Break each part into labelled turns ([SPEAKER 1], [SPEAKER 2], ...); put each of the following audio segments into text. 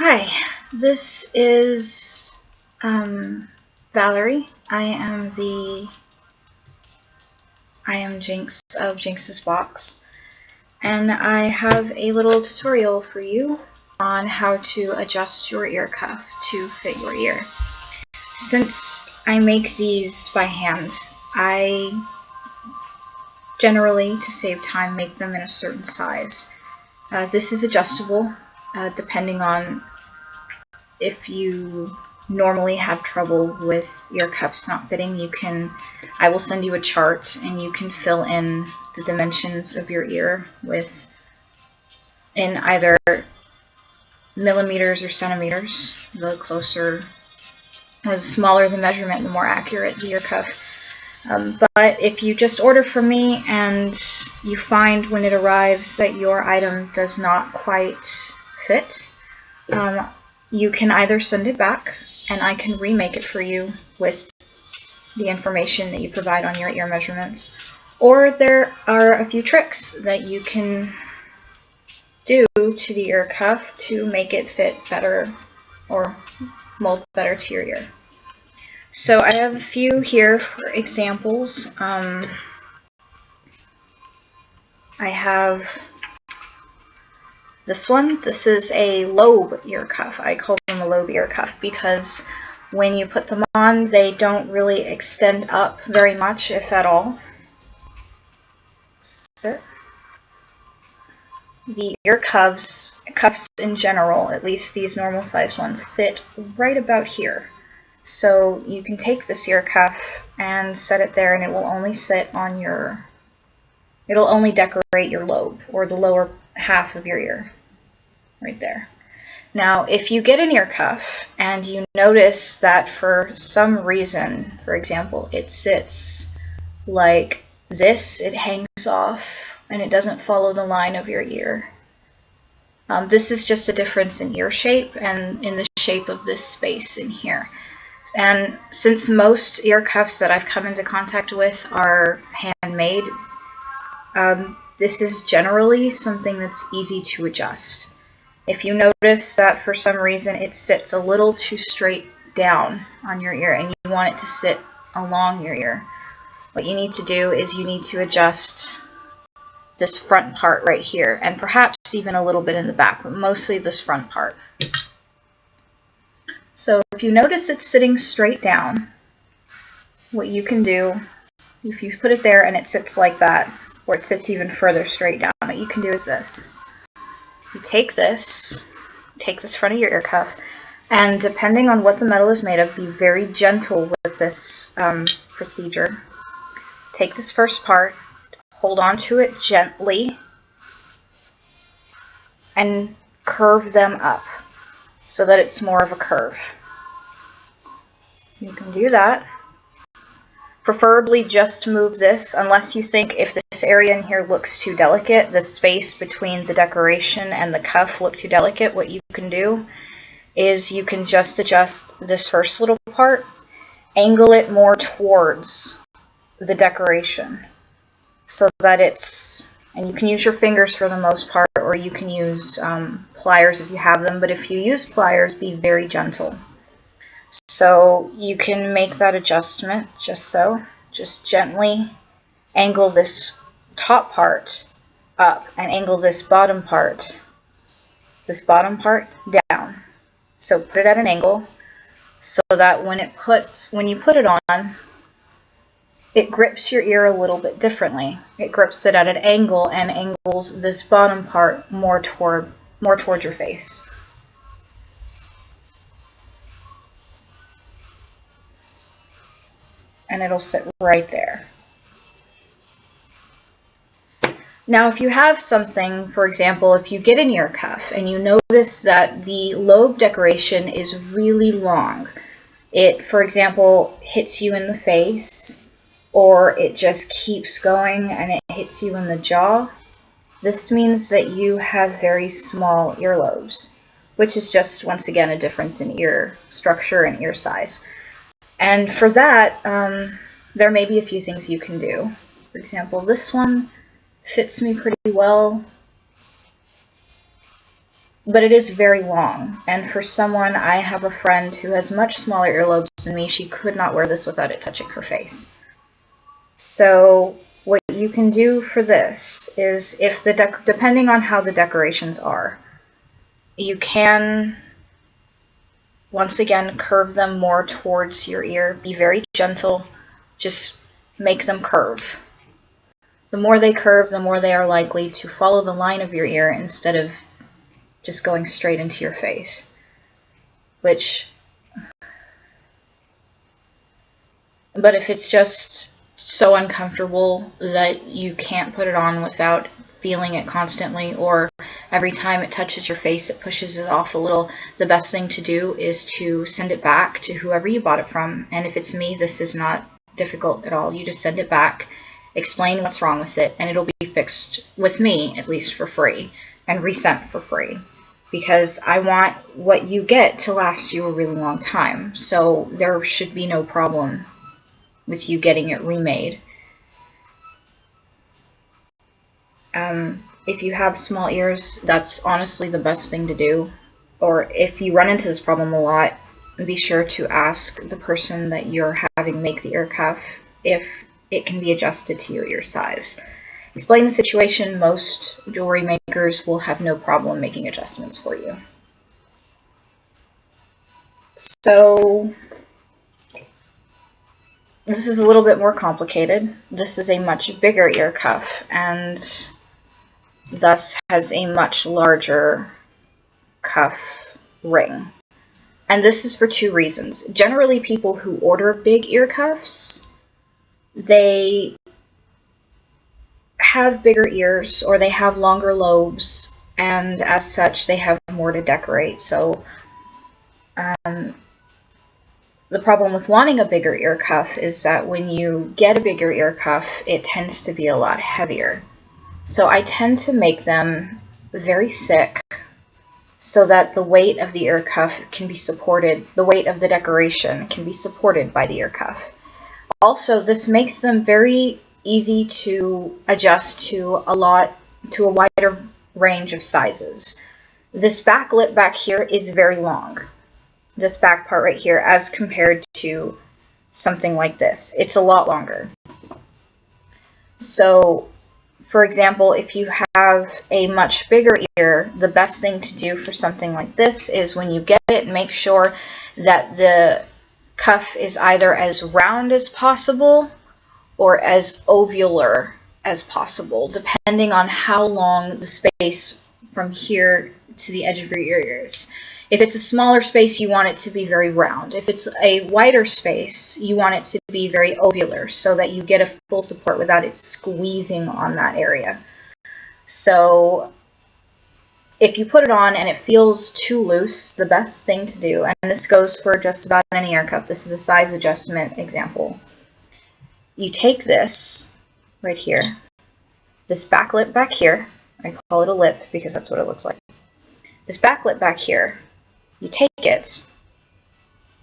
[SPEAKER 1] Hi, this is Valerie. I am Jinx of Jinx's Box, and I have a little tutorial for you on how to adjust your ear cuff to fit your ear. Since I make these by hand, I generally, to save time, make them in a certain size. This is adjustable depending on if you normally have trouble with ear cuffs not fitting. I will send you a chart and you can fill in the dimensions of your ear in either millimeters or centimeters. The closer or the smaller the measurement, the more accurate the ear cuff. But if you just order from me and you find when it arrives that your item does not quite fit, you can either send it back and I can remake it for you with the information that you provide on your ear measurements, or there are a few tricks that you can do to the ear cuff to make it fit better or mold better to your ear. So I have a few here for examples. I have this one. This is a lobe ear cuff. I call them a lobe ear cuff because when you put them on, they don't really extend up very much, if at all. So the ear cuffs in general, at least these normal size ones, fit right about here. So you can take this ear cuff and set it there, and it will only sit on it'll only decorate your lobe, or the lower half of your ear, right there. Now, if you get an ear cuff and you notice that for some reason, for example, it sits like this, it hangs off, and it doesn't follow the line of your ear. This is just a difference in ear shape and in the shape of this space in here. And since most ear cuffs that I've come into contact with are handmade, this is generally something that's easy to adjust. If you notice that for some reason it sits a little too straight down on your ear and you want it to sit along your ear, what you need to do is you need to adjust this front part right here, and perhaps even a little bit in the back, but mostly this front part. So if you notice it's sitting straight down, what you can do, if you put it there and it sits like that, or it sits even further straight down, what you can do is this. You take this front of your ear cuff, and depending on what the metal is made of, be very gentle with this procedure. Take this first part, hold on to it gently, and curve them up so that it's more of a curve. You can do that. Preferably just move this, unless you think if this area in here looks too delicate, the space between the decoration and the cuff look too delicate, what you can do is you can just adjust this first little part, angle it more towards the decoration so that and you can use your fingers for the most part, or you can use pliers if you have them, but if you use pliers, be very gentle. So you can make that adjustment just gently angle this top part up and angle this bottom part down. So put it at an angle so that when you put it on, it grips your ear a little bit differently. It grips it at an angle and angles this bottom part more toward your face. And it'll sit right there. Now, if you have something, for example, if you get an ear cuff and you notice that the lobe decoration is really long, it, for example, hits you in the face, or it just keeps going and it hits you in the jaw, this means that you have very small earlobes, which is just, once again, a difference in ear structure and ear size. And for that, there may be a few things you can do. For example, this one fits me pretty well. but it is very long. And for someone, I have a friend who has much smaller earlobes than me, she could not wear this without it touching her face. So what you can do for this is, if depending on how the decorations are, you can once again curve them more towards your ear. Be very gentle, just make them curve. The more they curve, the more they are likely to follow the line of your ear instead of just going straight into your face. But if it's just so uncomfortable that you can't put it on without feeling it constantly, or every time it touches your face it pushes it off a little, the best thing to do is to send it back to whoever you bought it from. And if it's me, this is not difficult at all. You just send it back, explain what's wrong with it, and it'll be fixed, with me at least, for free, and resent for free, because I want what you get to last you a really long time. So there should be no problem with you getting it remade. If you have small ears, that's honestly the best thing to do. Or if you run into this problem a lot, be sure to ask the person that you're having make the ear cuff if it can be adjusted to your ear size. Explain the situation. Most jewelry makers will have no problem making adjustments for you. So this is a little bit more complicated. This is a much bigger ear cuff, and thus has a much larger cuff ring. And this is for two reasons. Generally, people who order big ear cuffs, they have bigger ears, or they have longer lobes, and as such they have more to decorate. So the problem with wanting a bigger ear cuff is that when you get a bigger ear cuff, it tends to be a lot heavier. So I tend to make them very thick so that the weight of the ear cuff can be supported, the weight of the decoration can be supported by the ear cuff. Also, this makes them very easy to adjust to a wider range of sizes. This back lip back here is very long, this back part right here, as compared to something like this. It's a lot longer. So for example, if you have a much bigger ear, the best thing to do for something like this is, when you get it, make sure that the cuff is either as round as possible or as ovular as possible, depending on how long the space from here to the edge of your ear is. If it's a smaller space, you want it to be very round. If it's a wider space, you want it to be very ovular, so that you get a full support without it squeezing on that area. So if you put it on and it feels too loose, the best thing to do, and this goes for just about any ear cuff, this is a size adjustment example. You take this right here, this back lip back here, I call it a lip because that's what it looks like. This back lip back here, you take it,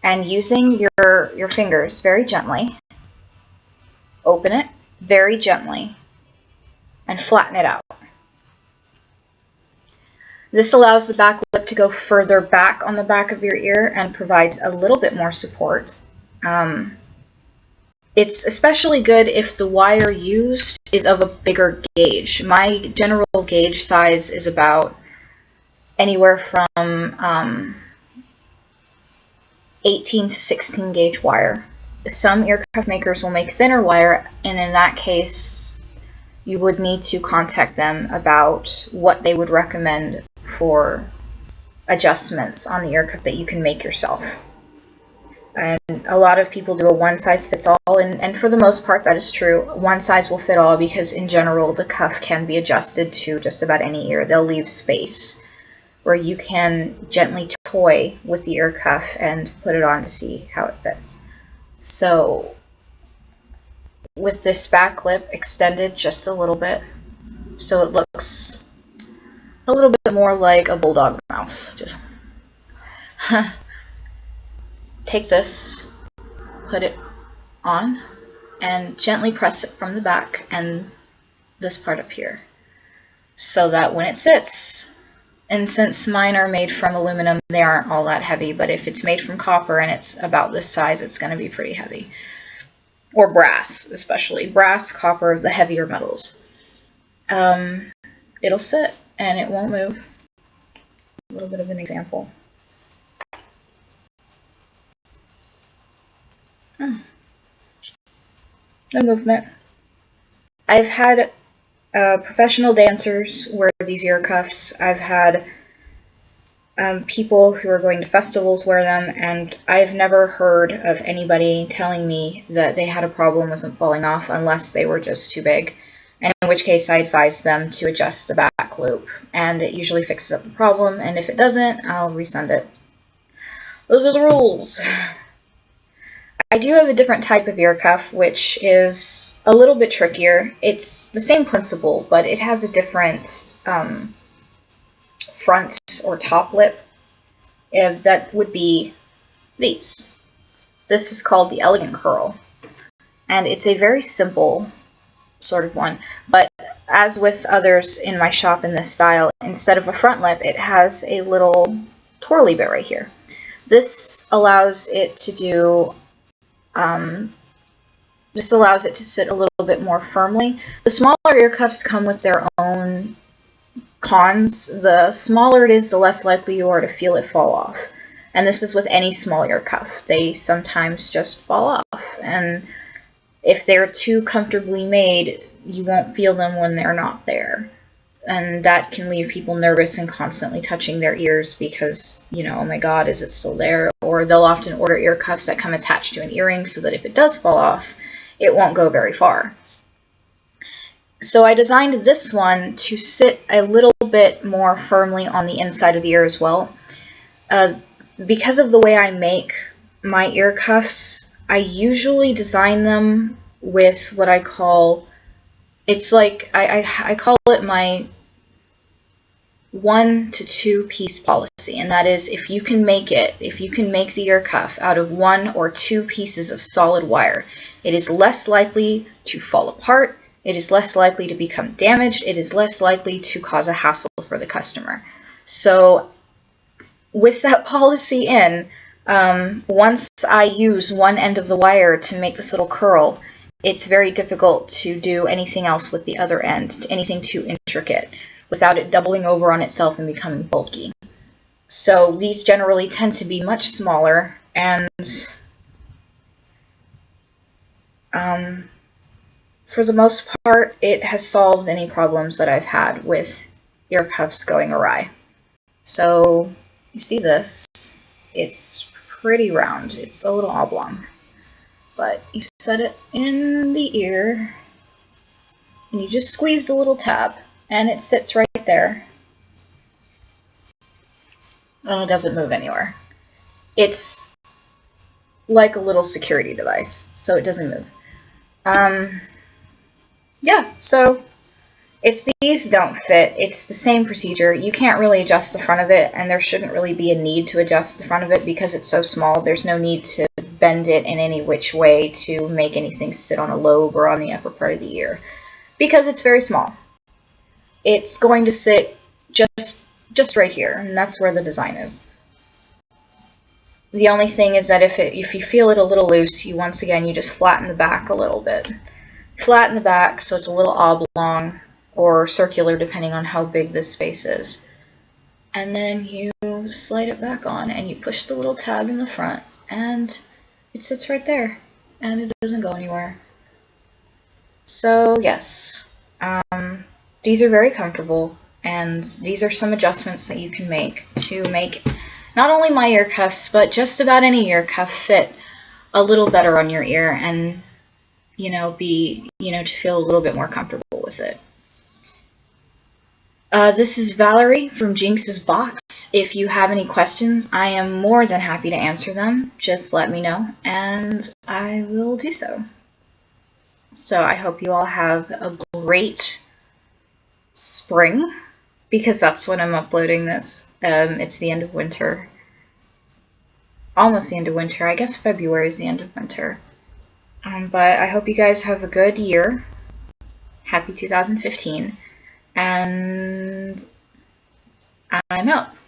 [SPEAKER 1] and using your fingers very gently, open it very gently and flatten it out. This allows the back lip to go further back on the back of your ear and provides a little bit more support. It's especially good if the wire used is of a bigger gauge. My general gauge size is about anywhere from 18 to 16 gauge wire. Some ear cuff makers will make thinner wire, and in that case you would need to contact them about what they would recommend for adjustments on the ear cuff that you can make yourself. And a lot of people do a one size fits all, and for the most part that is true. One size will fit all, because in general the cuff can be adjusted to just about any ear. They'll leave space where you can gently toy with the ear cuff and put it on to see how it fits. So with this back lip extended just a little bit, so it looks a little bit more like a bulldog mouth. Just take this, put it on, and gently press it from the back and this part up here, so that when it sits, And since mine are made from aluminum, they aren't all that heavy, but if it's made from copper and it's about this size, it's going to be pretty heavy. Or brass, especially. Brass, copper, the heavier metals. It'll sit and it won't move. A little bit of an example. No movement. I've had professional dancers wear these ear cuffs. I've had people who are going to festivals wear them, and I've never heard of anybody telling me that they had a problem with them falling off unless they were just too big, and in which case I advise them to adjust the back loop, and it usually fixes up the problem, and if it doesn't, I'll resend it. Those are the rules. I do have a different type of ear cuff, which is a little bit trickier. It's the same principle, but it has a different front or top lip. That would be these. This is called the Elegant Curl, and it's a very simple sort of one, but as with others in my shop in this style, instead of a front lip, it has a little twirly bit right here. This allows it to do this allows it to sit a little bit more firmly. The smaller ear cuffs come with their own cons. The smaller it is, the less likely you are to feel it fall off. And this is with any small ear cuff. They sometimes just fall off. And if they're too comfortably made, you won't feel them when they're not there. And that can leave people nervous and constantly touching their ears because, you know, oh my god, is it still there? Or they'll often order ear cuffs that come attached to an earring so that if it does fall off, it won't go very far. So I designed this one to sit a little bit more firmly on the inside of the ear as well. Because of the way I make my ear cuffs, I usually design them with what I call, it's like, I call it my 1 to 2 piece policy, and that is if you can make the ear cuff out of 1 or 2 pieces of solid wire, it is less likely to fall apart, it is less likely to become damaged, it is less likely to cause a hassle for the customer. So with that policy in, once I use one end of the wire to make this little curl, it's very difficult to do anything else with the other end, anything too intricate, without it doubling over on itself and becoming bulky. So these generally tend to be much smaller, and for the most part, it has solved any problems that I've had with ear cuffs going awry. So you see this, it's pretty round, it's a little oblong, but you set it in the ear and you just squeeze the little tab and it sits right there and it doesn't move anywhere. It's like a little security device, so it doesn't move. Yeah, so if these don't fit, it's the same procedure. You can't really adjust the front of it, and there shouldn't really be a need to adjust the front of it because it's so small. There's no need to bend it in any which way to make anything sit on a lobe or on the upper part of the ear because it's very small. It's going to sit just right here, and that's where the design is. The only thing is that if you feel it a little loose, you just flatten the back a little bit. Flatten the back so it's a little oblong or circular depending on how big this space is. And then you slide it back on and you push the little tab in the front and it sits right there and it doesn't go anywhere. So yes, these are very comfortable, and these are some adjustments that you can make to make not only my ear cuffs but just about any ear cuff fit a little better on your ear and to feel a little bit more comfortable with it. This is Valerie from Jinx's Box. If you have any questions, I am more than happy to answer them. Just let me know, and I will do so. So I hope you all have a great spring, because that's when I'm uploading this. It's the end of winter. Almost the end of winter. I guess February is the end of winter. But I hope you guys have a good year. Happy 2015. And I'm out.